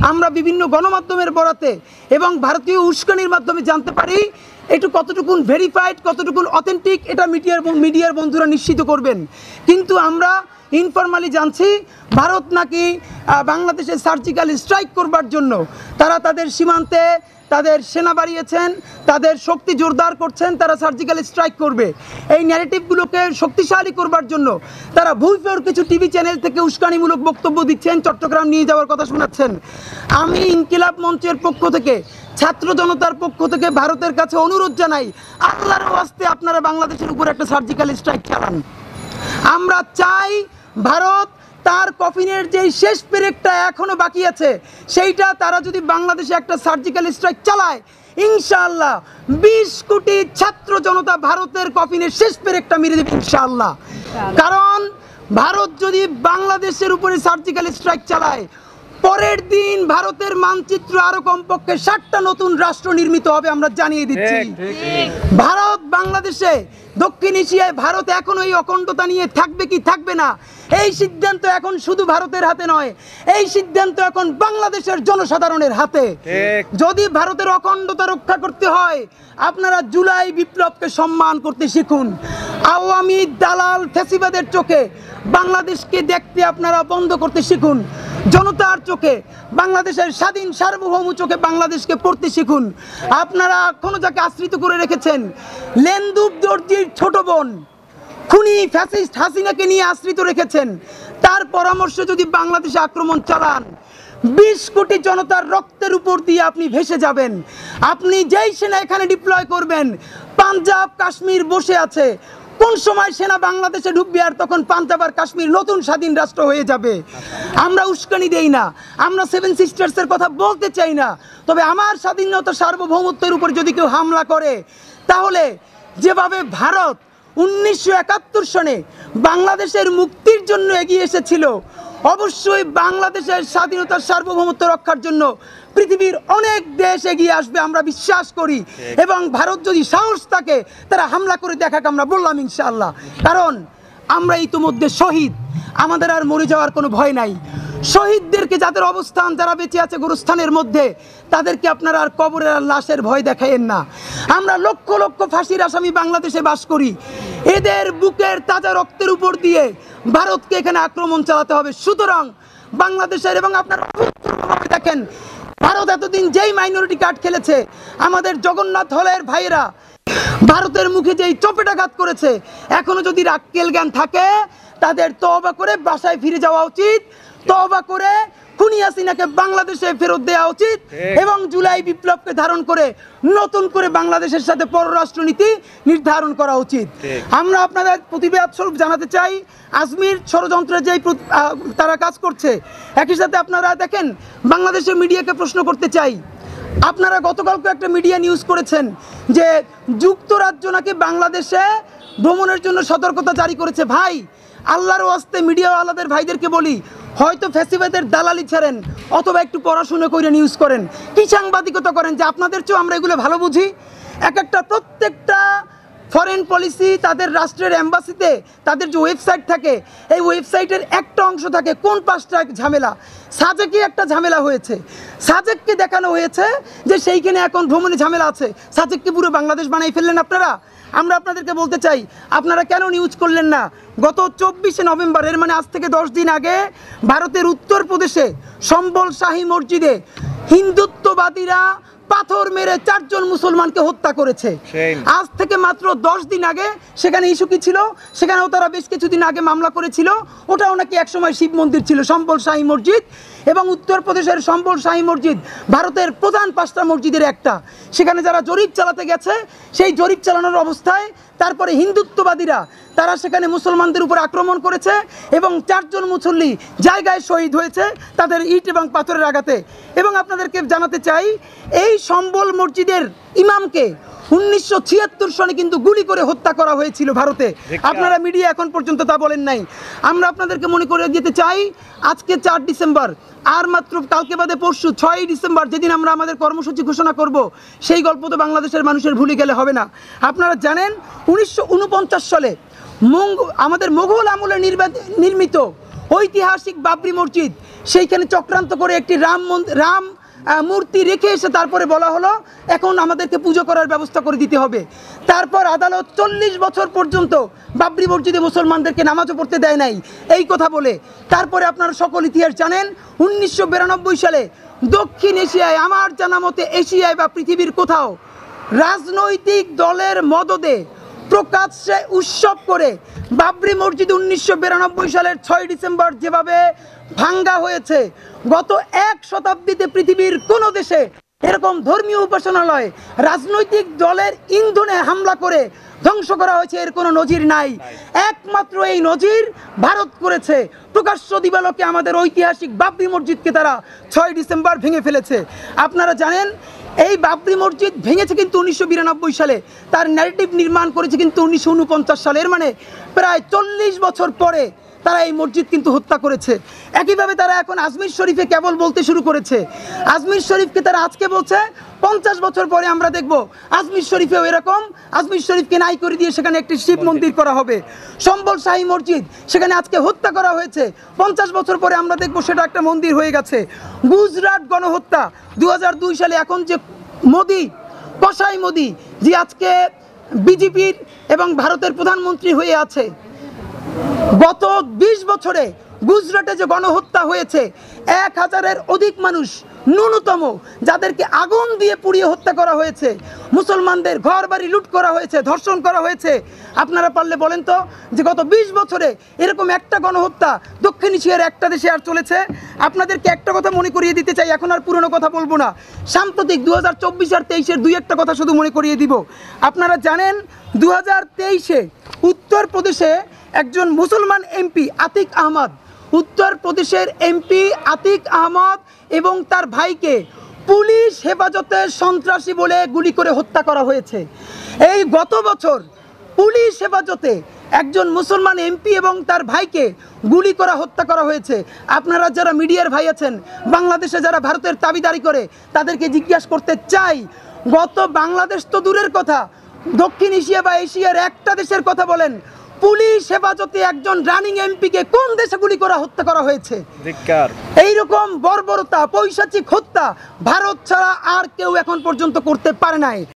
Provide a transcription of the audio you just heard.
আমরা বিভিন্ন গণমাধ্যমের বরাতে এবং ভারতীয় উস্কানির মাধ্যমে জানতে পারি একটু কতটুকুন ভেরিফাইড, কতটুকুন অথেন্টিক, এটা মিডিয়ার বন্ধুরা নিশ্চিত করবেন। কিন্তু আমরা ইনফরমালি জানছি ভারত নাকি বাংলাদেশে সার্জিক্যাল স্ট্রাইক করবার জন্য তারা তাদের সীমান্তে তাদের সেনা বাড়িয়েছেন, তাদের শক্তি জোরদার করছেন, তারা সার্জিক্যাল স্ট্রাইক করবে। এই ন্যারেটিভগুলোকে শক্তিশালী করবার জন্য তারা ভুইফোর কিছু টিভি চ্যানেল থেকে উস্কানিমূলক বক্তব্য দিচ্ছেন, চট্টগ্রাম নিয়ে যাওয়ার কথা শোনাচ্ছেন। আমি ইনকিলাব মঞ্চের পক্ষ থেকে, ছাত্র জনতার পক্ষ থেকে ভারতের কাছে অনুরোধ জানাই, আল্লাহর ওয়াস্তে আপনারা বাংলাদেশের উপর একটা সার্জিক্যাল স্ট্রাইক চালান। আমরা চাই ভারত তার কফিনের যেই শেষ পেরেকটা এখনো বাকি আছে সেইটা তারা যদি বাংলাদেশে একটা সার্জিক্যাল স্ট্রাইক চালায়, ইনশাআল্লাহ 20 কোটি ছাত্র জনতা ভারতের কফিনের শেষ পেরেকটা মেরে দেবে ইনশাআল্লাহ। কারণ ভারত যদি বাংলাদেশের উপরে সার্জিক্যাল স্ট্রাইক চালায়, পরের দিন ভারতের মানচিত্র আরো কমপক্ষে 60টা নতুন রাষ্ট্র নির্মিত হবে, আমরা জানিয়ে দিচ্ছি। ভারত বাংলাদেশে, দক্ষিণ এশিয়ায় ভারত এখন এই অখণ্ডতা নিয়ে থাকবে কি থাকবে না, এই সিদ্ধান্ত এখন শুধু ভারতের হাতে নয়, এই সিদ্ধান্ত এখন বাংলাদেশের জনসাধারণের হাতে। যদি ভারতের অখণ্ডতা রক্ষা করতে হয়, আপনারা জুলাই বিপ্লবকে সম্মান করতে শিখুন। আওয়ামী দালাল ফ্যাসিবাদের চোখে বাংলাদেশকে দেখতে আপনারা বন্ধ করতে শিখুন। জনতার চোখে, বাংলাদেশের স্বাধীন সার্বভৌম চোখে বাংলাদেশকে পড়তে শিখুন। আপনারা এখনো যাকে আশ্রিত করে রেখেছেন, লেন্দুব দর্জির ছোট বোন খুনি ফ্যাসিস্ট হাসিনাকে নিয়ে আশ্রিত রেখেছেন, তার পরামর্শে যদি বাংলাদেশে আক্রমণ চালান, 20 কোটি জনতার রক্তের উপর দিয়ে আপনি ভেসে যাবেন। আপনি যেই সেনা এখানে ডিপ্লয় করবেন, পাঞ্জাব কাশ্মীর বসে আছে, কোন সময় সেনা বাংলাদেশে ঢুকবে আর তখন পাঞ্জাব আর কাশ্মীর নতুন স্বাধীন রাষ্ট্র হয়ে যাবে। আমরা উস্কানি দেই না, আমরা 7 সিস্টার্সের কথা বলতে চাই না, তবে আমার স্বাধীনতা সার্বভৌমত্বের উপর যদি কেউ হামলা করে, তাহলে যেভাবে ভারত 1971 সনে বাংলাদেশের মুক্তির জন্য এগিয়ে এসেছিল, অবশ্যই বাংলাদেশের স্বাধীনতার সার্বভৌমত্ব রক্ষার জন্য পৃথিবীর অনেক দেশ এগিয়ে আসবে, আমরা বিশ্বাস করি। এবং ভারত যদি সাহস থাকে তারা হামলা করে দেখাক, আমরা বললাম ইনশাআল্লাহ। কারণ আমরা ইতিমধ্যে শহীদ, আমাদের আর মরে যাওয়ার কোনো ভয় নাই। শহীদদেরকে, যাদের অবস্থান, যারা বেঁচে আছে গোরস্থানের মধ্যে, তাদেরকে আপনারা আর কবরের আর লাশের ভয় দেখায়েন না। আমরা লক্ষ লক্ষ ফাঁসির আসামি বাংলাদেশে বাস করি, এদের বুকের তাজা রক্তের উপর দিয়ে ভারতকে এখানে আক্রমণ চালাতে হবে। সুতরাং বাংলাদেশের, এবং আপনারা দেখেন ভারত এতদিন যেই মাইনরিটি কার্ড খেলেছে, আমাদের জগন্নাথ হলের ভাইয়েরা ভারতের মুখে যেই চপেটাঘাত করেছে, এখনো যদি আক্কেল জ্ঞান থাকে তাদের তওবা করে বাসায় ফিরে যাওয়া উচিত, তওবা করে খুনি হাসিনাকে বাংলাদেশে ফেরত দেওয়া উচিত, এবং জুলাই বিপ্লবকে ধারণ করে নতুন করে বাংলাদেশের সাথে পররাষ্ট্রনীতি নির্ধারণ করা উচিত। আমরা আপনাদের প্রতিবাদ স্বরূপ জানাতে চাই, আজমির ষড়যন্ত্রের যেই তারা কাজ করছে, একই সাথে আপনারা দেখেন বাংলাদেশের মিডিয়াকে প্রশ্ন করতে চাই, আপনারা গতকালকে একটা মিডিয়া নিউজ করেছেন যে যুক্তরাজ্য নাকি বাংলাদেশে ভ্রমণের জন্য সতর্কতা জারি করেছে। ভাই, আল্লাহর ওয়াস্তে মিডিয়াওয়ালাদের ভাইদেরকে বলি, হয়তো ফ্যাসিবাদের দালালি ছাড়েন অথবা একটু পড়াশোনা করে নিউজ করেন, কি সাংবাদিকতা করেন যে আপনাদের চেয়েও আমরা এগুলো ভালো বুঝি। প্রত্যেকটা ফরেন পলিসি, তাদের রাষ্ট্রের এম্বাসিতে তাদের যে ওয়েবসাইট থাকে, এই ওয়েবসাইটের একটা অংশ থাকে কোন পাঁচটা ঝামেলা। সাজেকে একটা ঝামেলা হয়েছে, সাজেককে দেখানো হয়েছে যে সেইখানে এখন ভ্রমণে ঝামেলা আছে, সাজেককে পুরো বাংলাদেশ বানাই ফেললেন আপনারা। আমরা আপনাদেরকে বলতে চাই, আপনারা কেন নিউজ করলেন না? গত 24শে নভেম্বর, এর মানে আজ থেকে 10 দিন আগে, ভারতের উত্তরপ্রদেশে সম্বল শাহী মসজিদে হিন্দুত্ববাদীরা পাথর মেরে 4 জন মুসলমানকে হত্যা করেছে। আজ থেকে মাত্র 10 দিন আগে সেখানে ইস্যু কি ছিল, সেখানেও তারা বেশ কিছুদিন আগে মামলা করেছিল, ওটাও নাকি একসময় শিব মন্দির ছিল, সম্বল শাহী মসজিদ। এবং উত্তরপ্রদেশের সম্বল শাহী মসজিদ ভারতের প্রধান 5টা মসজিদের একটা। সেখানে যারা জরিপ চালাতে গেছে, সেই জরিপ চালানোর অবস্থায় তারপরে হিন্দুত্ববাদীরা তারা সেখানে মুসলমানদের উপর আক্রমণ করেছে এবং 4 জন মুসল্লি জায়গায় শহীদ হয়েছে তাদের ইট এবং পাথরের আঘাতে। এবং আপনাদেরকে জানাতে চাই, এই সম্বল মসজিদের ইমামকে 1976 সনে কিন্তু গুলি করে হত্যা করা হয়েছিল ভারতে। আপনারা মিডিয়া এখন পর্যন্ত তা বলেন নাই। আমরা আপনাদেরকে মনে করে দিতে চাই, আজকে 4 ডিসেম্বর, আর মাত্র কালকে বাদে পরশু 6 ডিসেম্বর, যেদিন আমরা আমাদের কর্মসূচি ঘোষণা করব, সেই গল্প তো বাংলাদেশের মানুষের ভুলে গেলে হবে না। আপনারা জানেন 1949 সালে আমাদের মোগল আমলে নির্মিত ঐতিহাসিক বাবরি মসজিদ সেইখানে চক্রান্ত করে একটি রাম মূর্তি রেখে এসে তারপরে বলা হলো এখন আমাদেরকে পুজো করার ব্যবস্থা করে দিতে হবে। তারপর আদালত 40 বছর পর্যন্ত বাবরি মসজিদে মুসলমানদেরকে নামাজও পড়তে দেয় নাই এই কথা বলে। তারপরে আপনারা সকল ইতিহাস জানেন 1992 সালে দক্ষিণ এশিয়ায়, আমার জানা মতে এশিয়ায় বা পৃথিবীর কোথাও, রাজনৈতিক দলের মদদে প্রকাশ্যে উৎসব করে বাবরি মসজিদ 1992 সালের 6 ডিসেম্বর যেভাবে ভাঙ্গা হয়েছে, গত 1 শতাব্দীতে পৃথিবীর কোনো দেশে এরকম ধর্মীয় উপাসনালয় রাজনৈতিক দলের ইন্ধনে হামলা করে ধ্বংস করা হয়েছে এর কোনো নজির নাই। একমাত্র এই নজির ভারত করেছে। প্রকাশ্য দিবালোকে আমাদের ঐতিহাসিক বাবরি মসজিদকে তারা 6 ডিসেম্বর ভেঙে ফেলেছে। আপনারা জানেন এই বাবরি মসজিদ ভেঙেছে কিন্তু 1992 সালে, তার ন্যারেটিভ নির্মাণ করেছে কিন্তু 1949 সালের, মানে প্রায় 40 বছর পরে তারা এই মসজিদ কিন্তু হত্যা করেছে। একইভাবে তারা এখন আজমির শরীফে কেবল বলতে শুরু করেছে। আজমির শরীফকে তারা আজকে বলছে, 50 বছর পরে আমরা দেখব আজমির শরীফেও এরকম আজমির শরীফকে নাই করে দিয়ে সেখানে একটি শিব মন্দির করা হবে। সম্বল শাহী মসজিদ সেখানে আজকে হত্যা করা হয়েছে, 50 বছর পরে আমরা দেখব সেটা একটা মন্দির হয়ে গেছে। গুজরাট গণহত্যা 2002 সালে, এখন যে মোদি, কসাই মোদি, যে আজকে বিজেপির এবং ভারতের প্রধানমন্ত্রী হয়ে আছে, গত 20 বছরে গুজরাটে যে গণহত্যা হয়েছে, 1000-এর অধিক মানুষ ন্যূনতম যাদেরকে আগুন দিয়ে পুড়িয়ে হত্যা করা হয়েছে, মুসলমানদের ঘর বাড়ি লুট করা হয়েছে, ধর্ষণ করা হয়েছে। আপনারা পারলে বলেন তো যে গত 20 বছরে এরকম একটা গণহত্যা দক্ষিণ এশিয়ার একটা দেশে আর চলেছে? আপনাদেরকে একটা কথা মনে করিয়ে দিতে চাই, এখন আর পুরনো কথা বলবো না, সাম্প্রতিক 2024 আর 23-এর দুই একটা কথা শুধু মনে করিয়ে দিব। আপনারা জানেন 2023-এ উত্তরপ্রদেশে একজন মুসলমান এমপি আতিক আহমদ, উত্তরপ্রদেশের এমপি আতিক আহমদ এবং তার ভাইকে পুলিশ হেফাজতে সন্ত্রাসী বলে গুলি করে হত্যা করা হয়েছে। এই গত বছর পুলিশ হেফাজতে একজন মুসলমান এমপি এবং তার ভাইকে গুলি করা হত্যা করা হয়েছে। আপনারা যারা মিডিয়ার ভাই আছেন, বাংলাদেশে যারা ভারতের দাবিদারি করে, তাদেরকে জিজ্ঞাসা করতে চাই, গত বাংলাদেশ তো দূরের কথা, দক্ষিণ এশিয়া বা এশিয়ার একটা দেশের কথা বলেন, পুলিশ হেফাজতে একজন রানিং এমপিকে কোন দেশে গুলি করা হত্যা করা হয়েছে? এইরকম বর্বরতা, পৈশাচিক হত্যা ভারত ছাড়া আর কেউ এখন পর্যন্ত করতে পারে নাই।